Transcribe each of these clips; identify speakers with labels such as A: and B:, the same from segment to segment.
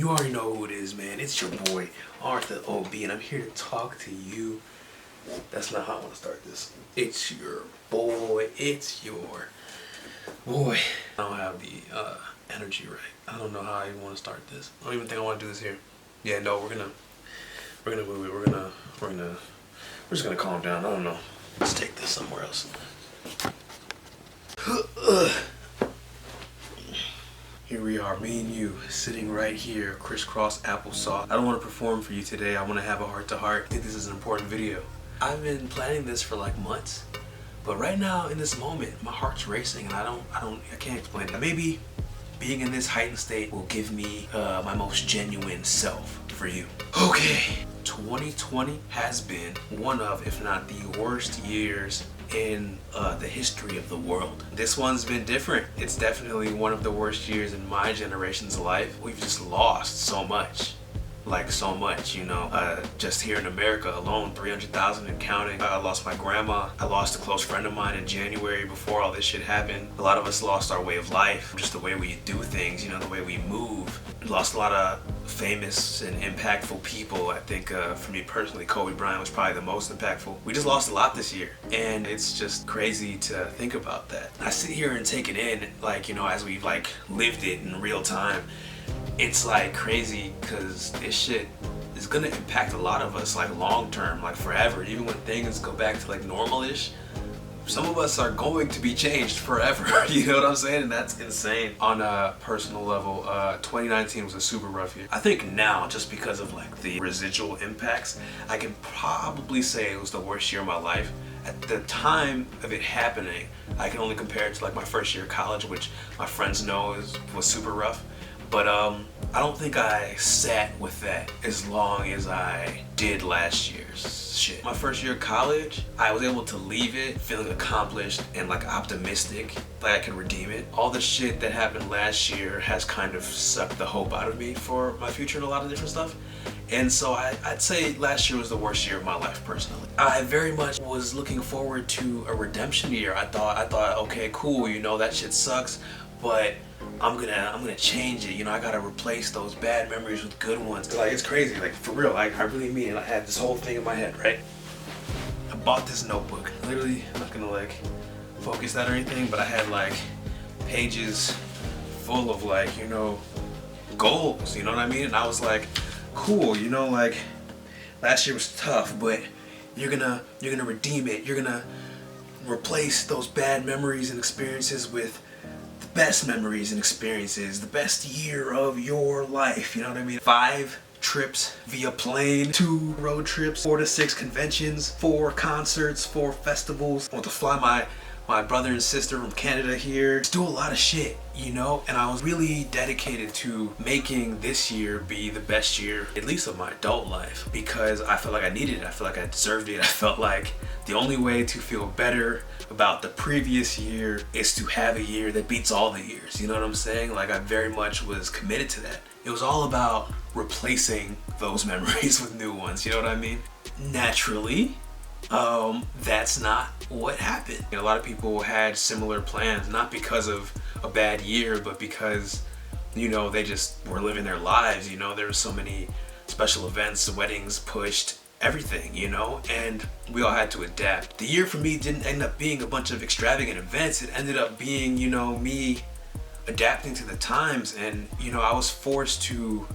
A: You already know who it is, man. It's your boy, Arthur OB, and I'm here to talk to you. That's not how I want to start this. It's your boy. It's your boy. I don't have the energy right. I don't know how I even want to start this. I don't even think I want to do this here. Yeah, no, we're gonna move it. We're just gonna calm down. I don't know. Let's take this somewhere else. Here we are, me and you, sitting right here, crisscross applesauce. I don't want to perform for you today. I want to have a heart-to-heart. I think this is an important video. I've been planning this for like months, but right now in this moment, my heart's racing, and I can't explain it. Maybe being in this heightened state will give me my most genuine self for you. Okay, 2020 has been one of, if not the worst years in the history of the world. This one's been different. It's definitely one of the worst years in my generation's life. We've just lost so much. Like so much, you know. Just here in America alone, 300,000 and counting. I lost my grandma. I lost a close friend of mine in January before all this shit happened. A lot of us lost our way of life, just the way we do things, you know, the way we move. We lost a lot of famous and impactful people. I think for me personally, Kobe Bryant was probably the most impactful. We just lost a lot this year, and it's just crazy to think about that. I sit here and take it in, like, you know, as we've like lived it in real time. It's like crazy because this shit is gonna impact a lot of us like long term, like forever. Even when things go back to like normal-ish, some of us are going to be changed forever. You know what I'm saying? And that's insane. On a personal level, 2019 was a super rough year. I think now, just because of like the residual impacts, I can probably say it was the worst year of my life. At the time of it happening, I can only compare it to like my first year of college, which my friends know was super rough. But I don't think I sat with that as long as I did last year's shit. My first year of college, I was able to leave it feeling accomplished and like optimistic that I could redeem it. All the shit that happened last year has kind of sucked the hope out of me for my future and a lot of different stuff. And so I'd say last year was the worst year of my life personally. I very much was looking forward to a redemption year. I thought, okay, cool, you know, that shit sucks, but I'm gonna change it. You know, I gotta replace those bad memories with good ones. Like, it's crazy, like for real, like I really mean it. I had this whole thing in my head, right? I bought this notebook. Literally, I'm not gonna like focus that or anything, but I had like pages full of like, you know, goals, you know what I mean? And I was like, cool, you know, like last year was tough, but you're gonna redeem it. You're gonna replace those bad memories and experiences with best memories and experiences, the best year of your life, you know what I mean? 5 trips via plane, 2 road trips, 4 to 6 conventions, 4 concerts, 4 festivals. I want to fly my brother and sister from Canada here. Just do a lot of shit, you know? And I was really dedicated to making this year be the best year, at least of my adult life, because I felt like I needed it. I felt like I deserved it. I felt like the only way to feel better about the previous year is to have a year that beats all the years. You know what I'm saying? Like, I very much was committed to that. It was all about replacing those memories with new ones. You know what I mean? Naturally, that's not what happened. A lot of people had similar plans, not because of a bad year, but because, you know, they just were living their lives. You know, there were so many special events, weddings pushed, everything, you know, and we all had to adapt. The year for me didn't end up being a bunch of extravagant events. It ended up being, you know, me adapting to the times, and, you know, I was forced to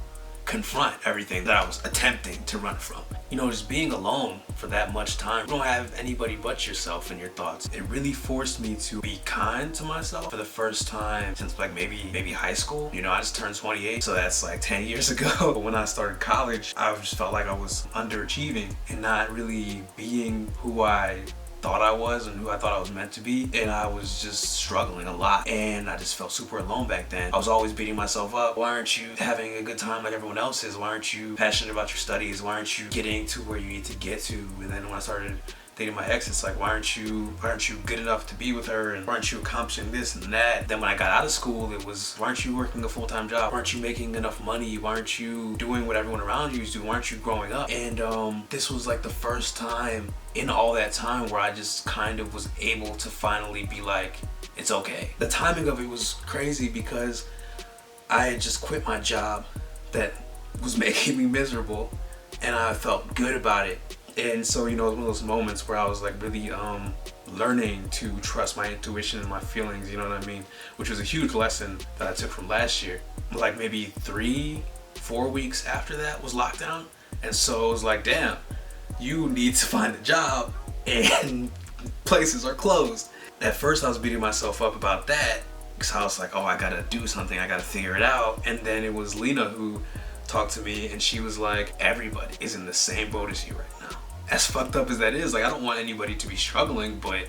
A: confront everything that I was attempting to run from. You know, just being alone for that much time, you don't have anybody but yourself and your thoughts. It really forced me to be kind to myself for the first time since like maybe high school. You know, I just turned 28, so that's like 10 years ago. But when I started college, I just felt like I was underachieving and not really being who I thought I was and who I thought I was meant to be, and I was just struggling a lot, and I just felt super alone back then. I was always beating myself up. Why aren't you having a good time like everyone else is? Why aren't you passionate about your studies? Why aren't you getting to where you need to get to? And then when I started dating my ex, it's like, why aren't you good enough to be with her, and why aren't you accomplishing this and that? Then when I got out of school, it was, why aren't you working a full-time job? Why aren't you making enough money? Why aren't you doing what everyone around you is doing? Why aren't you growing up? And this was like the first time in all that time where I just kind of was able to finally be like, it's okay. The timing of it was crazy because I had just quit my job that was making me miserable, and I felt good about it. And so, you know, it was one of those moments where I was like really learning to trust my intuition and my feelings, you know what I mean? Which was a huge lesson that I took from last year. Like maybe 3-4 weeks after that was lockdown. And so it was like, damn, you need to find a job and places are closed. At first I was beating myself up about that because I was like, oh, I gotta do something, I gotta figure it out. And then it was Lena who talked to me, and she was like, everybody is in the same boat as you right now. As fucked up as that is, like, I don't want anybody to be struggling, but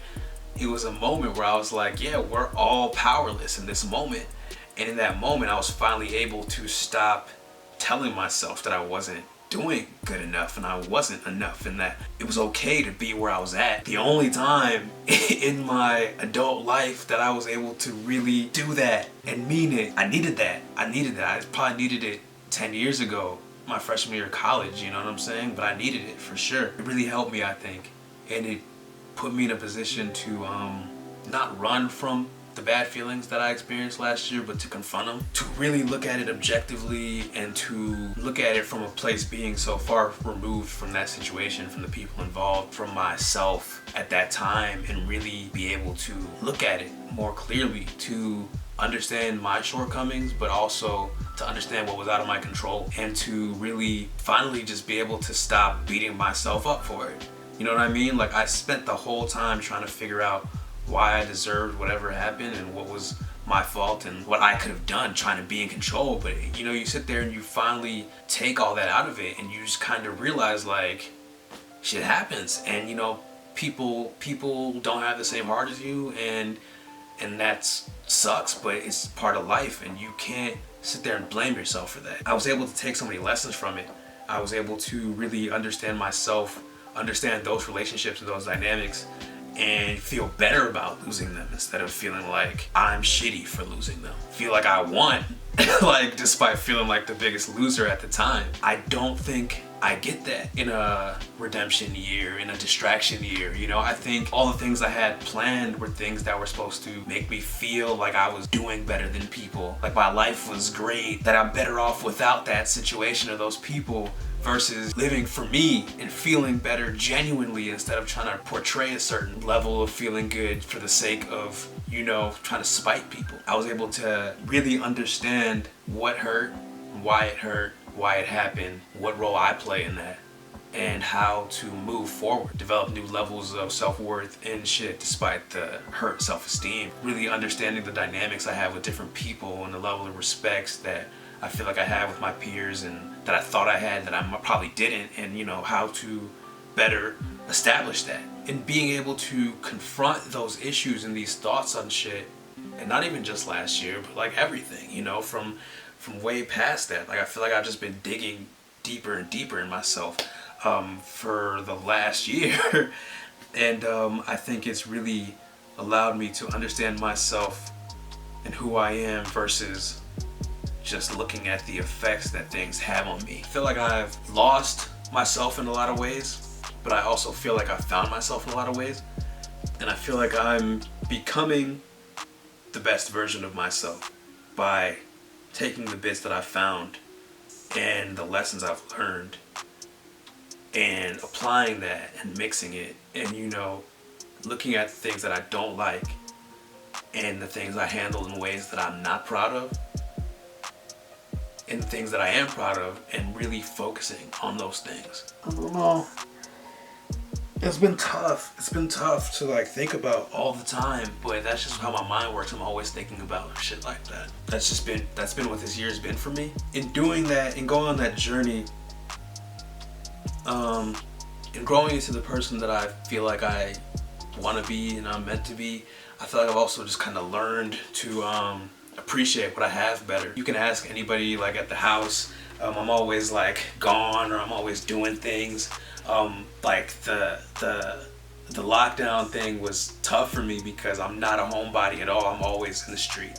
A: it was a moment where I was like, yeah, we're all powerless in this moment. And in that moment, I was finally able to stop telling myself that I wasn't doing good enough and I wasn't enough, and that it was okay to be where I was at. The only time in my adult life that I was able to really do that and mean it, I needed that. I probably needed it 10 years ago, my freshman year of college, you know what I'm saying? But I needed it for sure. It really helped me, I think. And it put me in a position to not run from the bad feelings that I experienced last year, but to confront them, to really look at it objectively and to look at it from a place being so far removed from that situation, from the people involved, from myself at that time, and really be able to look at it more clearly, to understand my shortcomings, but also to understand what was out of my control, and to really finally just be able to stop beating myself up for it. You know what I mean? Like, I spent the whole time trying to figure out why I deserved whatever happened and what was my fault and what I could have done, trying to be in control. But you know, you sit there and you finally take all that out of it, and you just kind of realize, like, shit happens, and you know, people don't have the same heart as you, and that sucks, but it's part of life, and you can't sit there and blame yourself for that. I was able to take so many lessons from it. I was able to really understand myself, understand those relationships and those dynamics, and feel better about losing them instead of feeling like I'm shitty for losing them. Feel like I won, like, despite feeling like the biggest loser at the time. I don't think I get that in a redemption year, in a distraction year. You know, I think all the things I had planned were things that were supposed to make me feel like I was doing better than people, like my life was great, that I'm better off without that situation or those people, versus living for me and feeling better genuinely instead of trying to portray a certain level of feeling good for the sake of, you know, trying to spite people. I was able to really understand what hurt, why it happened, what role I play in that, and how to move forward, develop new levels of self-worth and shit despite the hurt self-esteem. Really understanding the dynamics I have with different people and the level of respects that I feel like I have with my peers and that I thought I had that I probably didn't, and you know, how to better establish that. And being able to confront those issues and these thoughts on shit, and not even just last year, but like everything, you know, from way past that. Like, I feel like I've just been digging deeper and deeper in myself for the last year. And I think it's really allowed me to understand myself and who I am versus just looking at the effects that things have on me. I feel like I've lost myself in a lot of ways, but I also feel like I've found myself in a lot of ways. And I feel like I'm becoming the best version of myself by taking the bits that I've found and the lessons I've learned and applying that and mixing it, and you know, looking at the things that I don't like and the things I handle in ways that I'm not proud of and the things that I am proud of, and really focusing on those things. I don't know. It's been tough. It's been tough to like think about all the time, but that's just how my mind works. I'm always thinking about shit like that. That's been what this year's been for me. In doing that and going on that journey, and growing into the person that I feel like I want to be and I'm meant to be, I feel like I've also just kind of learned to appreciate what I have better. You can ask anybody, like at the house, I'm always like gone, or I'm always doing things. Like the lockdown thing was tough for me because I'm not a homebody at all. I'm always in the street,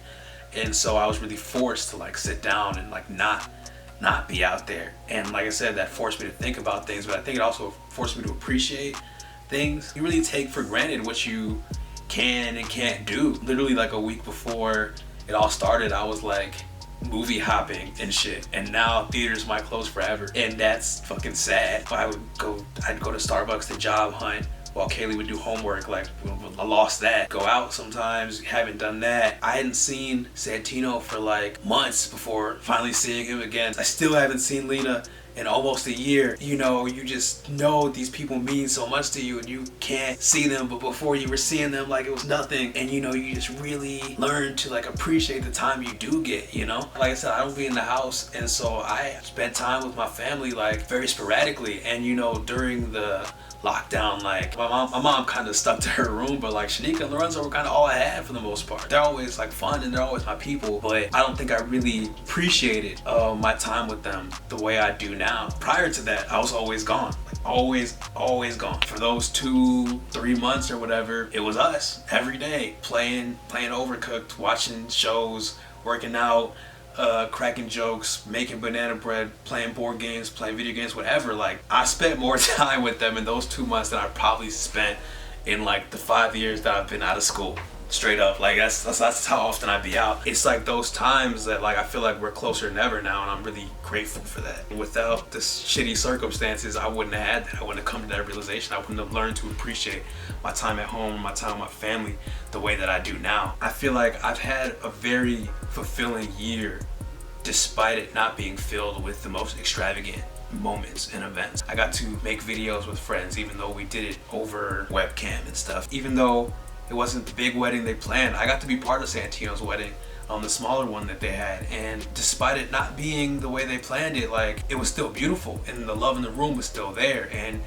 A: and so I was really forced to like sit down and like not be out there. And like I said, that forced me to think about things, but I think it also forced me to appreciate things. You really take for granted what you can and can't do. Literally like a week before it all started, I was like, movie hopping and shit, and now theaters might close forever, and that's fucking sad. I'd go to Starbucks to job hunt while Kaylee would do homework. Like, I lost that. Go out sometimes, haven't done that. I hadn't seen Santino for like months before finally seeing him again. I still haven't seen Lena in almost a year. You know, you just know these people mean so much to you and you can't see them, but before you were seeing them like it was nothing. And you know, you just really learn to like appreciate the time you do get, you know? Like I said, I don't be in the house, and so I spend time with my family like very sporadically. And you know, during the lockdown, like my mom kind of stuck to her room, but like Shanika and Lorenzo were kind of all I had for the most part. They're always like fun and they're always my people, but I don't think I really appreciated my time with them the way I do now. Prior to that, I was always gone, like always gone. For those 2-3 months or whatever, it was us every day, playing Overcooked, watching shows, working out, cracking jokes, making banana bread, playing board games, playing video games, whatever. Like, I spent more time with them in those 2 months than I probably spent in like the 5 years that I've been out of school. Straight up, like that's how often I be out. It's like those times that like I feel like we're closer than ever now, and I'm really grateful for that. Without this shitty circumstances, I wouldn't have had that. I wouldn't have come to that realization. I wouldn't have learned to appreciate my time at home, my time with my family, the way that I do now. I feel like I've had a very fulfilling year, despite it not being filled with the most extravagant moments and events. I got to make videos with friends, even though we did it over webcam and stuff. Even though it wasn't the big wedding they planned, I got to be part of Santino's wedding, the smaller one that they had. And despite it not being the way they planned it, like, it was still beautiful and the love in the room was still there. And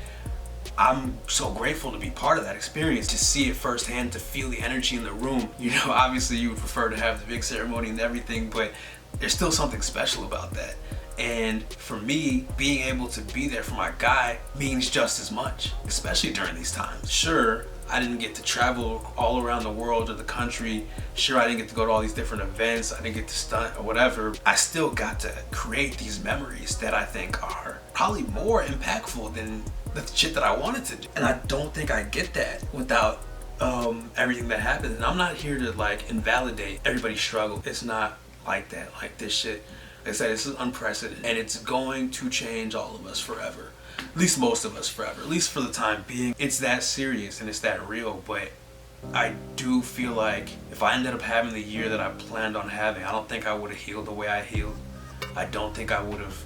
A: I'm so grateful to be part of that experience, to see it firsthand, to feel the energy in the room. You know, obviously you would prefer to have the big ceremony and everything, but there's still something special about that. And for me, being able to be there for my guy means just as much, especially during these times. Sure, I didn't get to travel all around the world or the country. Sure, I didn't get to go to all these different events. I didn't get to stunt or whatever. I still got to create these memories that I think are probably more impactful than the shit that I wanted to do. And I don't think I get that without everything that happened. And I'm not here to like invalidate everybody's struggle. It's not like that. Like, this shit, like I said, this is unprecedented, and it's going to change all of us forever. At least most of us forever, at least for the time being. It's that serious and it's that real. But I do feel like if I ended up having the year that I planned on having, I don't think I would have healed the way I healed. I don't think I would have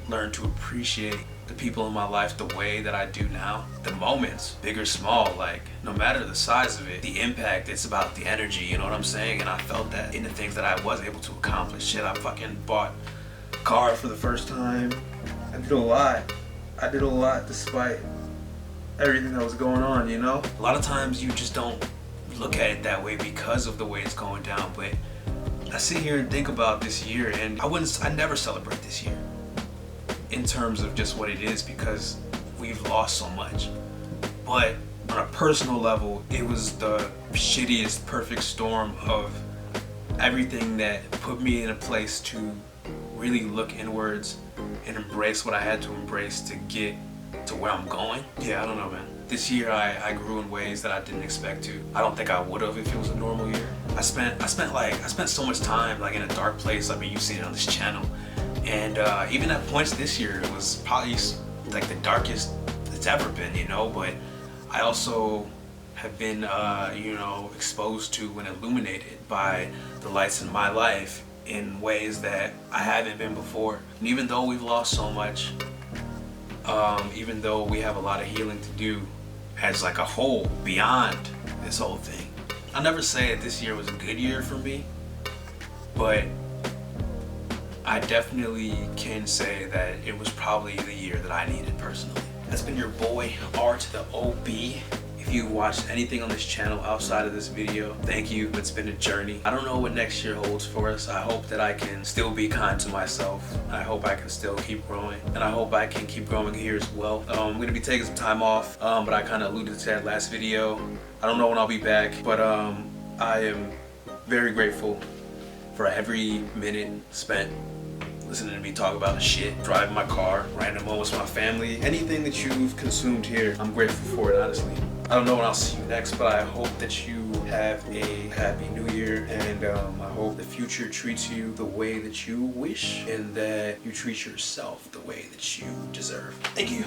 A: learned to appreciate the people in my life the way that I do now. The moments, big or small, like, no matter the size of it, the impact, it's about the energy, you know what I'm saying? And I felt that in the things that I was able to accomplish. Shit, I fucking bought a car for the first time. I did a lot despite everything that was going on, you know? A lot of times you just don't look at it that way because of the way it's going down, but I sit here and think about this year, and I never celebrate this year in terms of just what it is, because we've lost so much. But on a personal level, it was the shittiest perfect storm of everything that put me in a place to really look inwards and embrace what I had to embrace to get to where I'm going. Yeah, I don't know, man. This year I grew in ways that I didn't expect to. I don't think I would have if it was a normal year. I spent so much time like in a dark place. I mean, you've seen it on this channel. And even at points this year, it was probably like the darkest it's ever been, you know. But I also have been, you know, exposed to and illuminated by the lights in my life in ways that I haven't been before. And even though we've lost so much, even though we have a lot of healing to do as like a whole beyond this whole thing, I'll never say that this year was a good year for me, but I definitely can say that it was probably the year that I needed personally. That's been your boy, R to the OB. If you watched anything on this channel outside of this video, thank you. It's been a journey. I don't know what next year holds for us. I hope that I can still be kind to myself. I hope I can still keep growing, and I hope I can keep growing here as well. I'm gonna be taking some time off, but I kind of alluded to that last video. I don't know when I'll be back, but I am very grateful for every minute spent listening to me talk about shit, driving my car, random moments with my family. Anything that you've consumed here, I'm grateful for it, honestly. I don't know when I'll see you next, but I hope that you have a happy new year, and I hope the future treats you the way that you wish, and that you treat yourself the way that you deserve. Thank you.